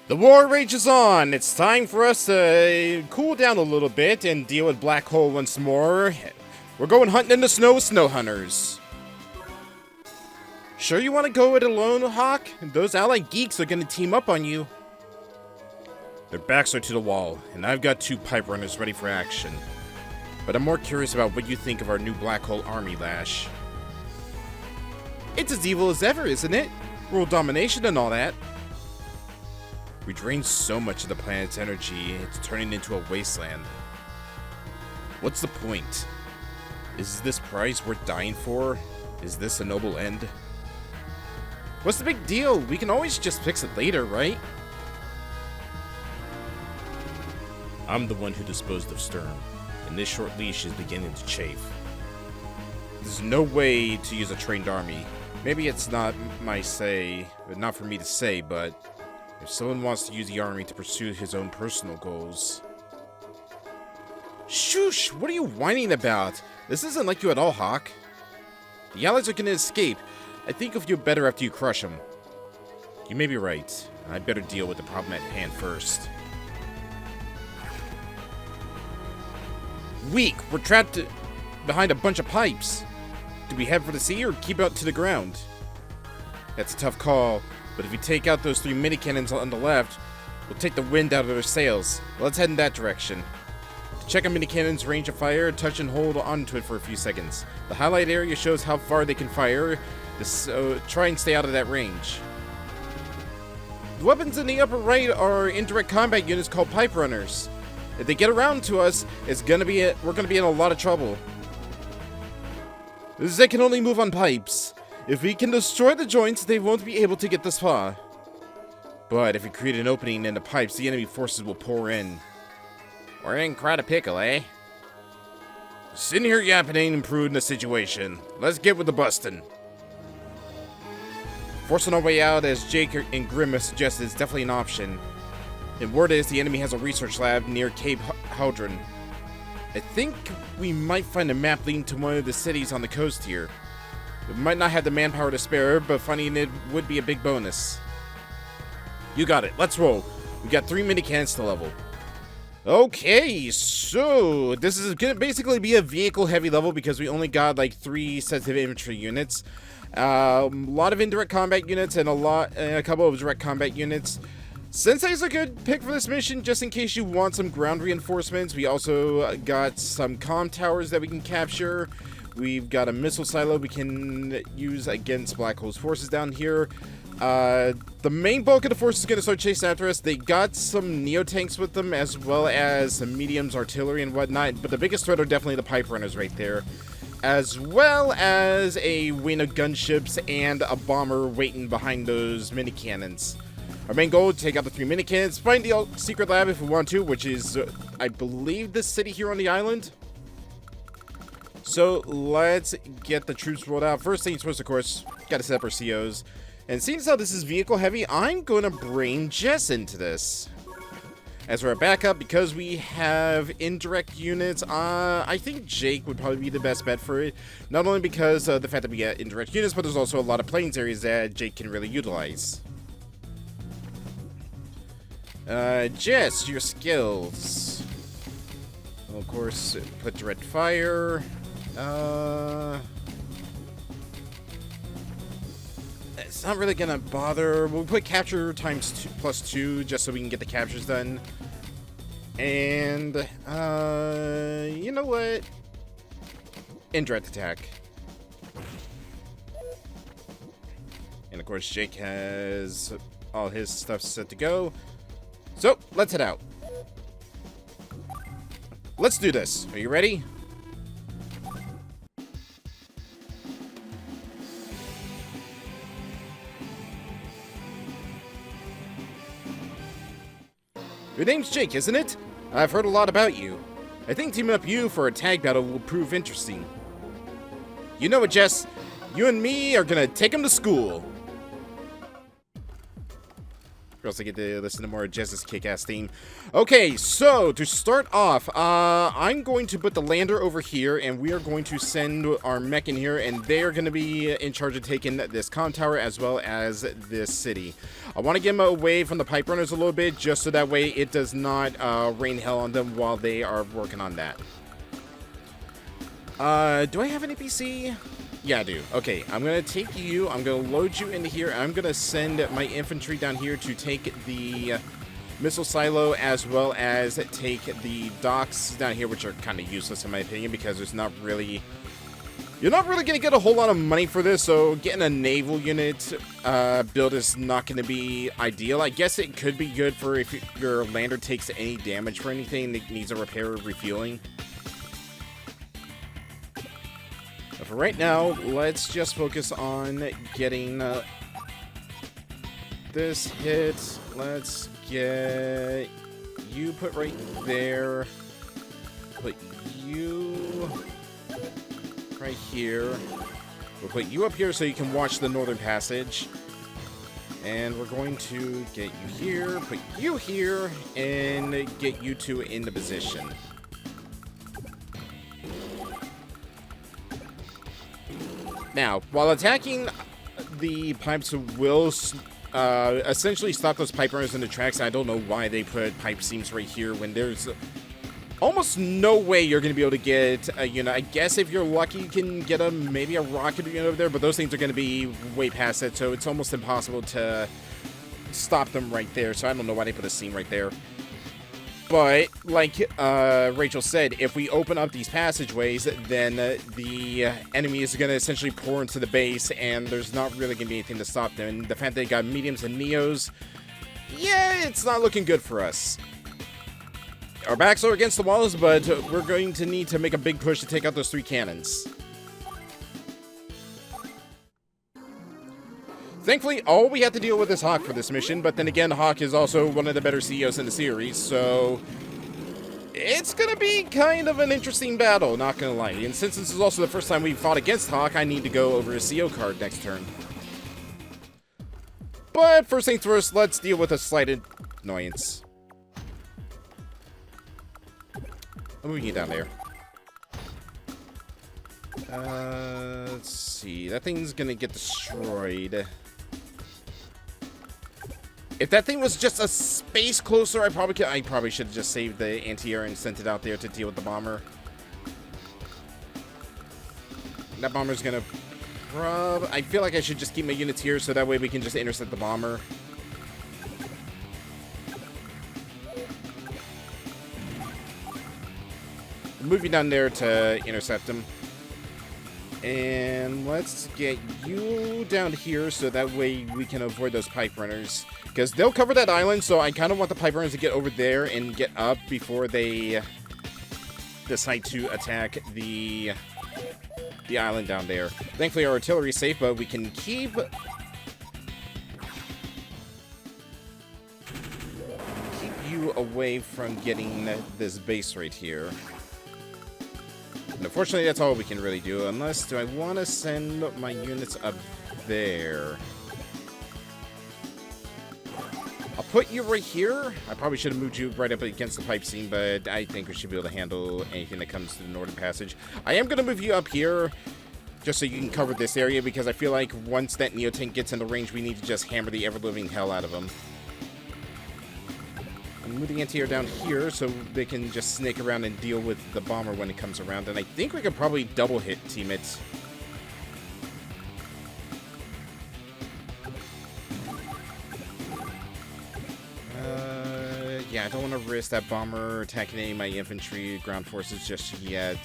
The war rages on. It's time for us to cool down a little bit and deal with Black Hole once more. We're going hunting in the snow with snow hunters. Sure you want to go it alone, Hawk? Those allied geeks are going to team up on you. Their backs are to the wall, and I've got 2 pipe runners ready for action. But I'm more curious about what you think of our new Black Hole army, Lash. It's as evil as ever, isn't it? World domination and all that. We drained so much of the planet's energy, it's turning into a wasteland. What's the point? Is this prize worth dying for? Is this a noble end? What's the big deal? We can always just fix it later, right? I'm the one who disposed of Stern, and this short leash is beginning to chafe. There's no way to use a trained army. Maybe it's not my say, not for me to say, but if someone wants to use the army to pursue his own personal goals... Shush! What are you whining about? This isn't like you at all, Hawk. The Allies are gonna escape. I think you'll feel better after you crush them. You may be right. I'd better deal with the problem at hand first. Weak! We're trapped behind a bunch of pipes. Do we head for the sea or keep out to the ground? That's a tough call, but if we take out those 3 mini-cannons on the left, we'll take the wind out of their sails. Let's head in that direction. To check a mini-cannon's range of fire, touch and hold onto it for a few seconds. The highlight area shows how far they can fire, so try and stay out of that range. The weapons in the upper right are indirect combat units called pipe runners. If they get around to us, we're gonna be in a lot of trouble. They can only move on pipes. If we can destroy the joints, they won't be able to get this far. But if we create an opening in the pipes, the enemy forces will pour in. We're in quite a pickle, eh? Sitting here yapping ain't improving the situation. Let's get with the bustin'. Forcing our way out, as Jake and Grimm have suggested, is definitely an option. And word is the enemy has a research lab near Cape Haldron. I think we might find a map leading to one of the cities on the coast here. We might not have the manpower to spare, but finding it would be a big bonus. You got it. Let's roll. We got 3 mini-cannons to level. Okay, so this is going to basically be a vehicle-heavy level because we only got like 3 sets of infantry units. A lot of indirect combat units and a couple of direct combat units. Sensei's a good pick for this mission, just in case you want some ground reinforcements. We also got some comm towers that we can capture. We've got a missile silo we can use against Black Hole's forces down here. The main bulk of the force is going to start chasing after us. They got some neo-tanks with them, as well as some mediums, artillery, and whatnot. But the biggest threat are definitely the pipe runners right there, as well as a wing of gunships and a bomber waiting behind those mini-cannons. Our main goal, take out the 3 mini-cannons, find the secret lab if we want to, which is, I believe, this city here on the island. So, let's get the troops rolled out. First things first, of course, gotta set up our COs. And seeing as how this is vehicle-heavy, I'm gonna bring Jess into this. As for our backup, because we have indirect units, I think Jake would probably be the best bet for it. Not only because of the fact that we get indirect units, but there's also a lot of plains areas that Jake can really utilize. Jess, your skills. Well, of course, put direct fire. It's not really gonna bother. We'll put capture times +2 just so we can get the captures done. And, you know what? Indirect attack. And of course, Jake has all his stuff set to go. So, let's head out. Let's do this. Are you ready? Your name's Jake, isn't it? I've heard a lot about you. I think teaming up you for a tag battle will prove interesting. You know what, Jess? You and me are gonna take him to school. Or else I get to listen to more of Jess's kick-ass theme. Okay, so to start off, I'm going to put the lander over here, and we are going to send our mech in here, and they are going to be in charge of taking this comm tower as well as this city. I want to get them away from the pipe runners a little bit, just so that way it does not rain hell on them while they are working on that. Do I have an APC? Yeah, I do. Okay, I'm going to take you, I'm going to load you into here, I'm going to send my infantry down here to take the missile silo as well as take the docks down here, which are kind of useless in my opinion because there's not really... You're not really going to get a whole lot of money for this, so getting a naval unit build is not going to be ideal. I guess it could be good for if your lander takes any damage for anything that needs a repair or refueling. But for right now, let's just focus on getting this hit. Let's get you put right there. Put you right here. We'll put you up here so you can watch the Northern Passage. And we're going to get you here, put you here, and get you two into position. Now, while attacking, the pipes will essentially stop those pipe runners in the tracks. I don't know why they put pipe seams right here when there's almost no way you're going to be able to get a unit. I guess if you're lucky, you can get maybe a rocket unit over there, but those things are going to be way past it, so it's almost impossible to stop them right there. So I don't know why they put a seam right there. But, like Rachel said, if we open up these passageways, then the enemy is going to essentially pour into the base, and there's not really going to be anything to stop them. And the fact that they got mediums and neos, yeah, it's not looking good for us. Our backs are against the walls, but we're going to need to make a big push to take out those 3 cannons. Thankfully, all we have to deal with is Hawk for this mission, but then again, Hawk is also one of the better CEOs in the series, so it's going to be kind of an interesting battle, not going to lie. And since this is also the first time we've fought against Hawk, I need to go over his CO card next turn. But first things first, let's deal with a slight annoyance. I'm moving you down there. Let's see. That thing's going to get destroyed. If that thing was just a space closer, I probably should have just saved the anti-air and sent it out there to deal with the bomber. That bomber's gonna I feel like I should just keep my units here so that way we can just intercept the bomber. Move you down there to intercept him. And let's get you down here so that way we can avoid those pipe runners. Because they'll cover that island, so I kind of want the pipe runners to get over there and get up before they decide to attack the island down there. Thankfully, our artillery is safe, but we can keep you away from getting this base right here. And unfortunately, that's all we can really do, unless, do I want to send my units up there? I'll put you right here. I probably should have moved you right up against the pipe seam, but I think we should be able to handle anything that comes to the Northern Passage. I am going to move you up here, just so you can cover this area, because I feel like once that Neotank gets into range, we need to just hammer the ever-living hell out of them. I'm moving anti-air down here so they can just snake around and deal with the bomber when it comes around. And I think we could probably double hit teammates. Yeah, I don't want to risk that bomber attacking any of my infantry ground forces just yet.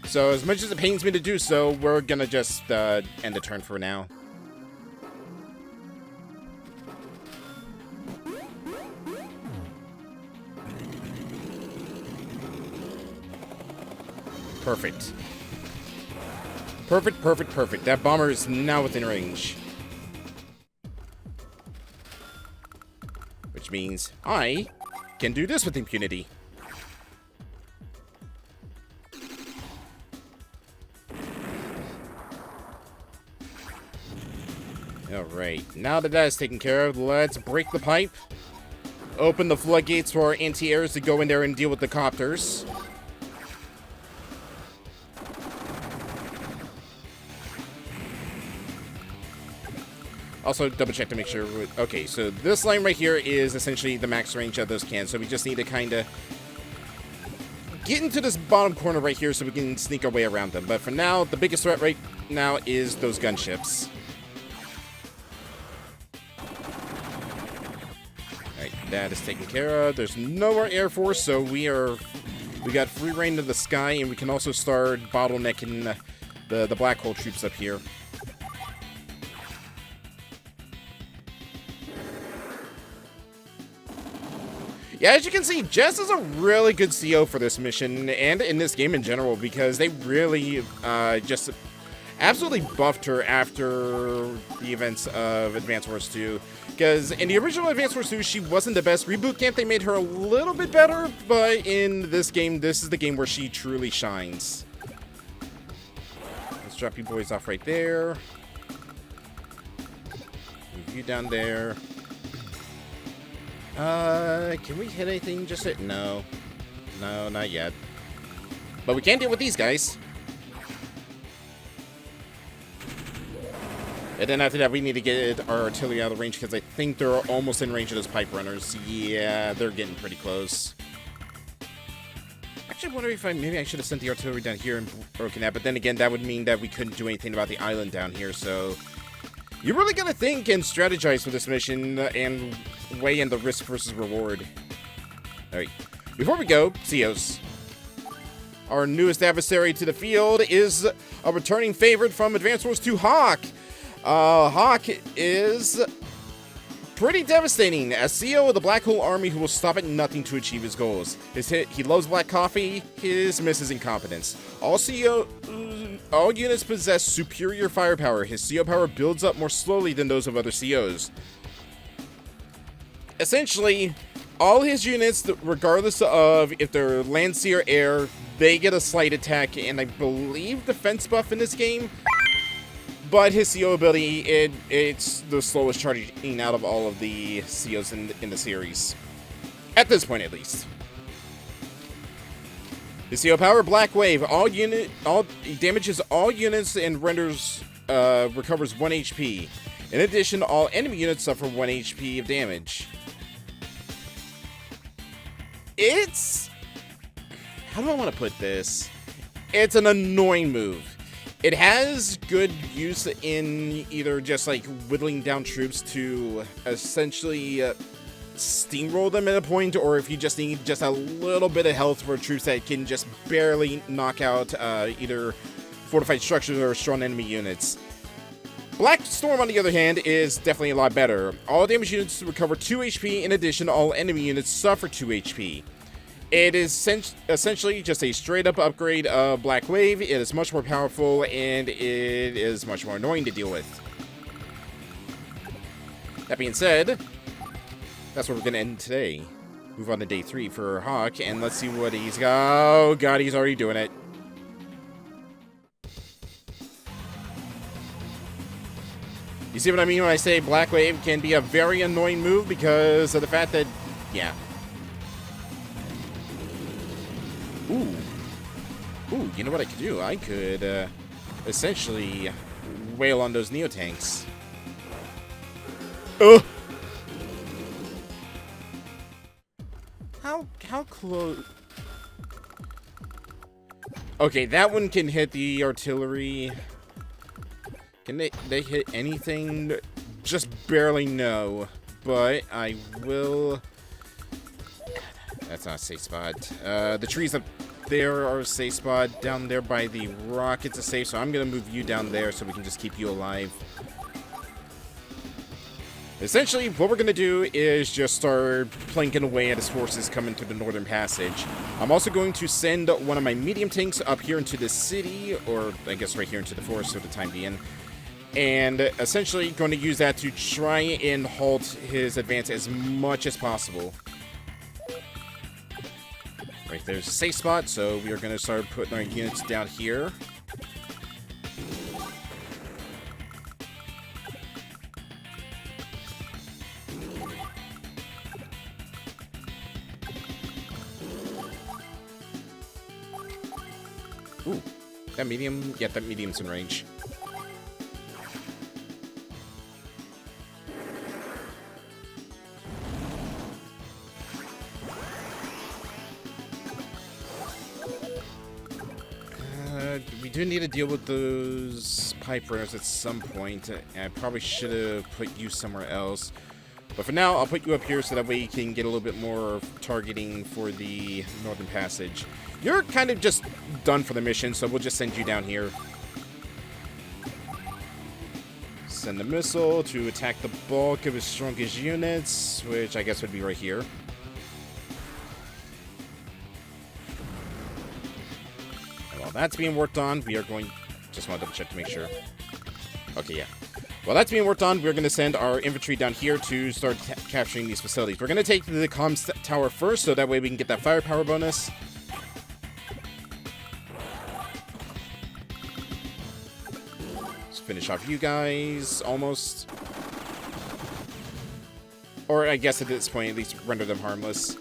So as much as it pains me to do so, we're gonna just end the turn for now. Perfect. Perfect, perfect, perfect. That bomber is now within range. Which means I can do this with impunity. Alright, now that that is taken care of, let's break the pipe. Open the floodgates for our anti-airs to go in there and deal with the copters. Also, double check to make sure. Okay, so this line right here is essentially the max range of those cans, so we just need to kind of get into this bottom corner right here so we can sneak our way around them. But for now, the biggest threat right now is those gunships. Alright, that is taken care of. There's no more Air Force, so we got free reign of the sky, and we can also start bottlenecking the black hole troops up here. Yeah, as you can see, Jess is a really good CO for this mission, and in this game in general, because they really just absolutely buffed her after the events of Advance Wars 2. Because in the original Advance Wars 2, she wasn't the best. Reboot Camp, they made her a little bit better, but in this game, this is the game where she truly shines. Let's drop you boys off right there. Move you down there. Can we hit anything? Just hit? No. No, not yet. But we can deal with these guys. And then after that, we need to get our artillery out of range because I think they're almost in range of those pipe runners. Yeah, they're getting pretty close. Actually, I wonder if maybe I should have sent the artillery down here and broken that. But then again, that would mean that we couldn't do anything about the island down here, so you really gotta think and strategize for this mission and weigh in the risk versus reward. Alright, before we go, COs. Our newest adversary to the field is a returning favorite from Advance Wars 2, Hawk. Hawk is pretty devastating, a CO of the Black Hole Army who will stop at nothing to achieve his goals. He loves black coffee, his miss is incompetence. All units possess superior firepower. His CO power builds up more slowly than those of other COs. Essentially, all his units, regardless of if they're land, sea, or air, they get a slight attack and I believe defense buff in this game. But his CO ability, it's the slowest charging out of all of the COs in the series. At this point, at least. His CO power, Black Wave. He damages all units and recovers 1 HP. In addition, all enemy units suffer 1 HP of damage. It's... how do I want to put this? It's an annoying move. It has good use in either just like whittling down troops to essentially steamroll them at a point, or if you just need just a little bit of health for troops that can just barely knock out either fortified structures or strong enemy units. Black Storm, on the other hand, is definitely a lot better. All damage units recover 2 HP. In addition, all enemy units suffer 2 HP. It is essentially just a straight-up upgrade of Black Wave. It is much more powerful, and it is much more annoying to deal with. That being said, that's where we're going to end today. Move on to day 3 for Hawk, and let's see what he's got. Oh, God, he's already doing it. You see what I mean when I say Black Wave can be a very annoying move because of the fact that, yeah. Ooh, you know what I could do? I could, essentially wail on those Neotanks. Ugh! How close? Okay, that one can hit the artillery. Can they hit anything? Just barely, no. But I will... that's not a safe spot. The trees up there are a safe spot. Down there by the rock, it's a safe, so I'm going to move you down there so we can just keep you alive. Essentially, what we're going to do is just start planking away at his forces coming through the Northern Passage. I'm also going to send one of my medium tanks up here into the city, or I guess right here into the forest for the time being. And essentially going to use that to try and halt his advance as much as possible. Right, there's a safe spot, so we are going to start putting our units down here. Ooh, that medium? Yeah, that medium's in range. We do need to deal with those pipe runners at some point. I probably should have put you somewhere else. But for now, I'll put you up here so that way you can get a little bit more targeting for the Northern Passage. You're kind of just done for the mission, so we'll just send you down here. Send the missile to attack the bulk of his strongest units, which I guess would be right here. And while that's being worked on, we are going... Just want to double check to make sure. Okay, yeah. While that's being worked on, we're going to send our infantry down here to start capturing these facilities. We're going to take the comms tower first, so that way we can get that firepower bonus. Let's finish off you guys, almost. Or I guess at this point, at least render them harmless.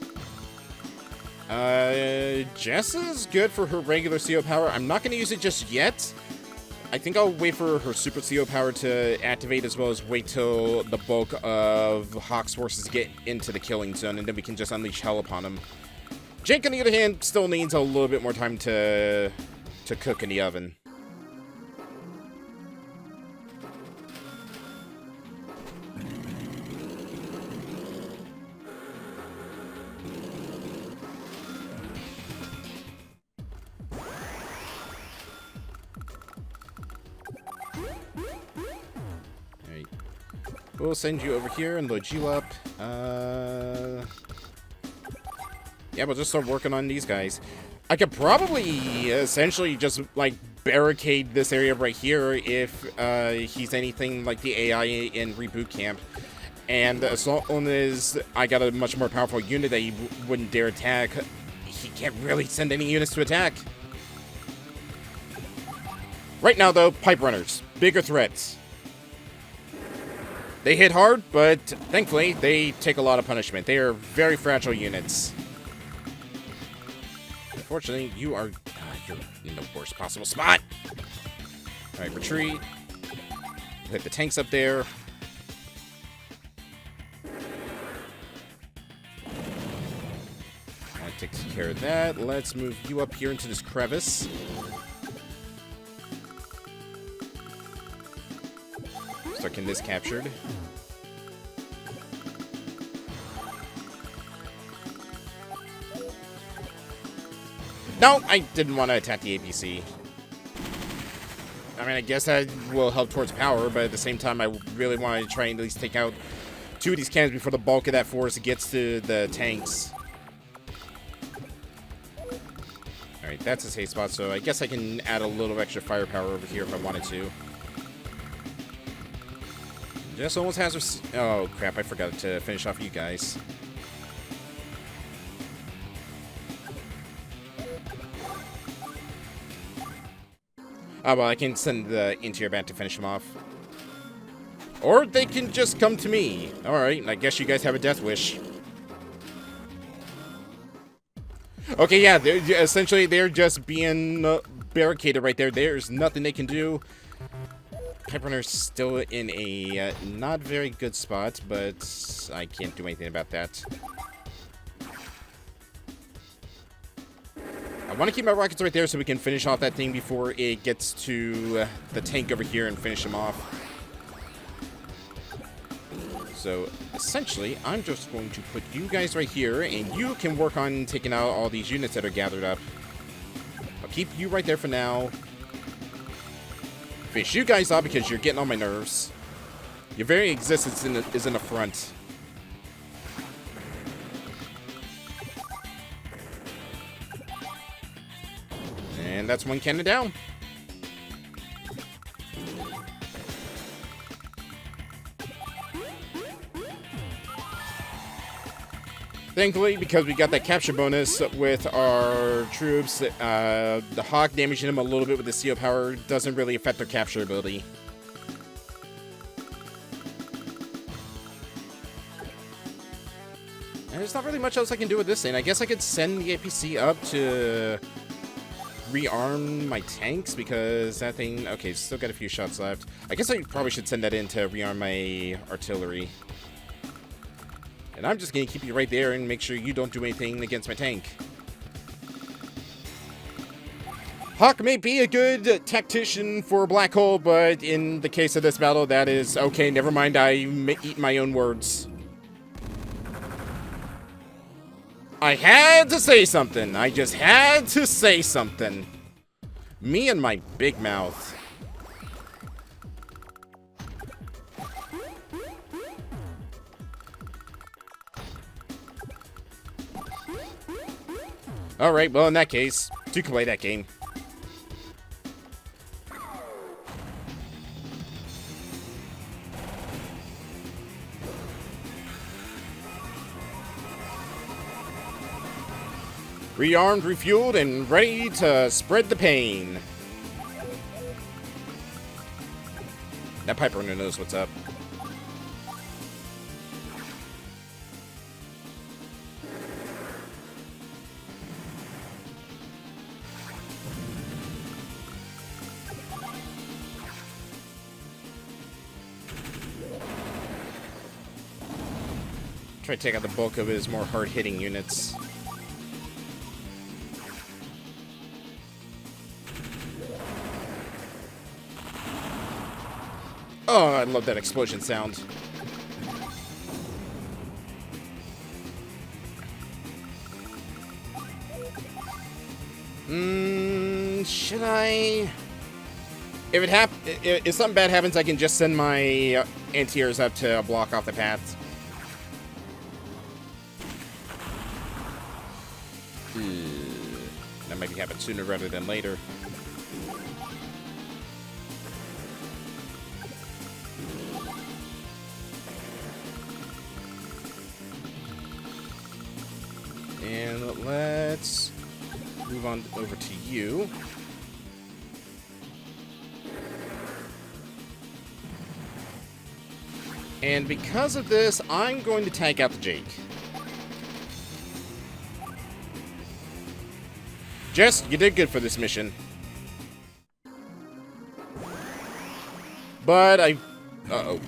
Jess is good for her regular CO power. I'm not going to use it just yet. I think I'll wait for her super CO power to activate, as well as wait till the bulk of Hawk's forces get into the killing zone, and then we can just unleash hell upon them. Jake, on the other hand, still needs a little bit more time to cook in the oven. We'll send you over here and load you up. Yeah, we'll just start working on these guys. I could probably essentially just, like, barricade this area right here if he's anything like the AI in Reboot Camp. And as long as I got a much more powerful unit that he wouldn't dare attack, he can't really send any units to attack. Right now, though, pipe runners. Bigger threats. They hit hard, but thankfully, they take a lot of punishment. They are very fragile units. Unfortunately, you're in the worst possible spot. All right, retreat. Hit the tanks up there. That takes care of that. Let's move you up here into this crevice. Start getting this captured. No, I didn't want to attack the APC. I mean, I guess that will help towards power, but at the same time, I really want to try and at least take out 2 of these cannons before the bulk of that force gets to the tanks. Alright, that's a safe spot, so I guess I can add a little extra firepower over here if I wanted to. Just almost has her... Oh, crap, I forgot to finish off you guys. Oh, well, I can send the interior back to finish them off. Or they can just come to me. Alright, I guess you guys have a death wish. Okay, yeah, essentially they're just being barricaded right there. There's nothing they can do. Pipe runner's still in a not very good spot, but I can't do anything about that. I want to keep my rockets right there so we can finish off that thing before it gets to the tank over here and finish him off. So, essentially, I'm just going to put you guys right here, and you can work on taking out all these units that are gathered up. I'll keep you right there for now. Finish you guys off because you're getting on my nerves. Your very existence is in the front. And that's one cannon down. Thankfully, because we got that capture bonus with our troops, the Hawk damaging them a little bit with the CO power doesn't really affect their capture ability. And there's not really much else I can do with this thing. I guess I could send the APC up to rearm my tanks because that thing... Okay, still got a few shots left. I guess I probably should send that in to rearm my artillery. And I'm just going to keep you right there and make sure you don't do anything against my tank. Hawk may be a good tactician for a black hole, but in the case of this battle, that is... Okay, never mind, I eat my own words. I had to say something. I just had to say something. Me and my big mouth. Alright, well, in that case, you can play that game. Rearmed, refueled, and ready to spread the pain. That pipe runner knows what's up. Try to take out the bulk of his more hard-hitting units. Oh, I love that explosion sound. Should I... If something bad happens, I can just send my anti-airs up to block off the paths. That might happen sooner rather than later. And let's move on over to you. And because of this, I'm going to tank out the Jake. Jess, you did good for this mission. But I... Uh-oh.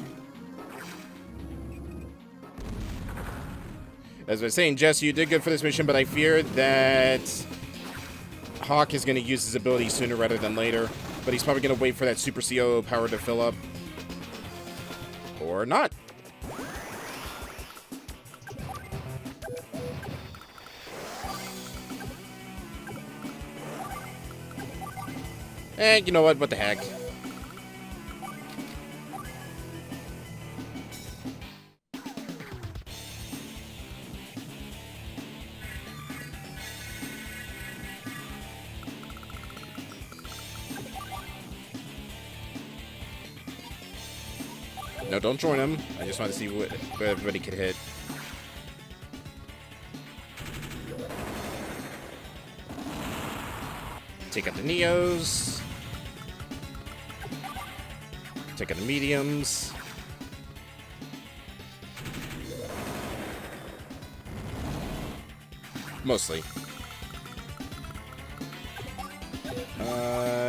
As I was saying, Jess, you did good for this mission, but I fear that Hawk is going to use his ability sooner rather than later. But he's probably going to wait for that Super CO power to fill up. Or not. And you know what? What the heck? No, don't join him. I just want to see what everybody could hit. Take out the Neos. Take out the mediums. Mostly.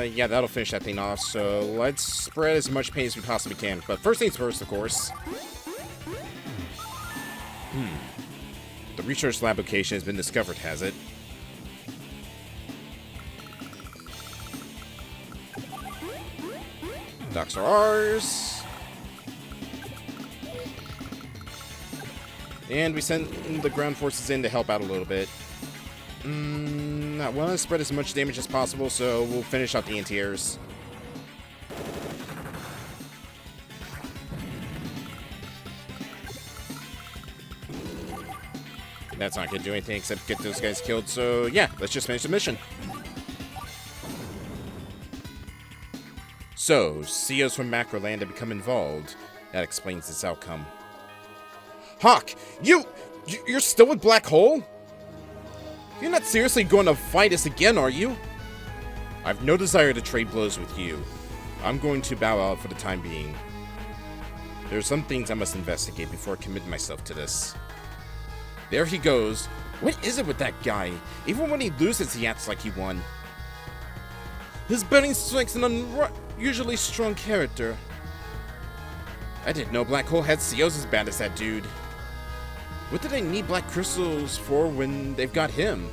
Yeah, that'll finish that thing off, so let's spread as much pain as we possibly can. But first things first, of course. The research lab location has been discovered, has it? Docks are ours. And we sent the ground forces in to help out a little bit. I want to spread as much damage as possible, so we'll finish out the anti-airs. That's not going to do anything except get those guys killed, so yeah, let's just finish the mission. So, COs from Macroland have become involved. That explains this outcome. Hawk, you're still with Black Hole? You're not seriously going to fight us again, are you? I've no desire to trade blows with you. I'm going to bow out for the time being. There are some things I must investigate before I commit myself to this. There he goes. What is it with that guy? Even when he loses, he acts like he won. His bending strength's an unusually strong character. I didn't know Black Hole had COs as bad as that dude. What do they need black crystals for when they've got him?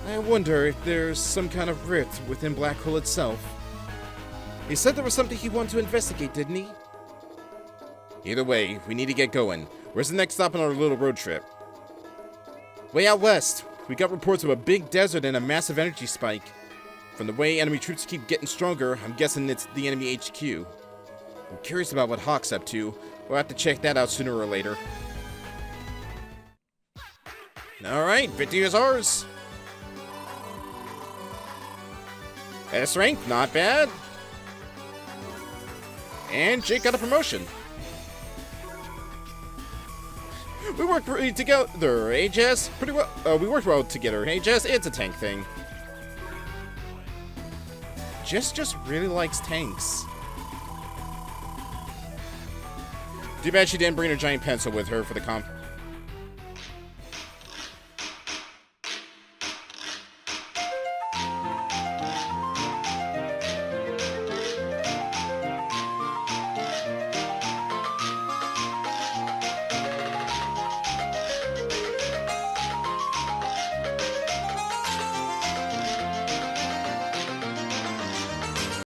I wonder if there's some kind of rift within Black Hole itself. He said there was something he wanted to investigate, didn't he? Either way, we need to get going. Where's the next stop on our little road trip? Way out west. We got reports of a big desert and a massive energy spike. From the way enemy troops keep getting stronger, I'm guessing it's the enemy HQ. I'm curious about what Hawk's up to. We'll have to check that out sooner or later. Alright, victory is ours. S rank, not bad. And Jake got a promotion. We worked really together, eh, Jess? Pretty well. We worked well together, hey, Jess? It's a tank thing. Jess just really likes tanks. Too bad she didn't bring her giant pencil with her for the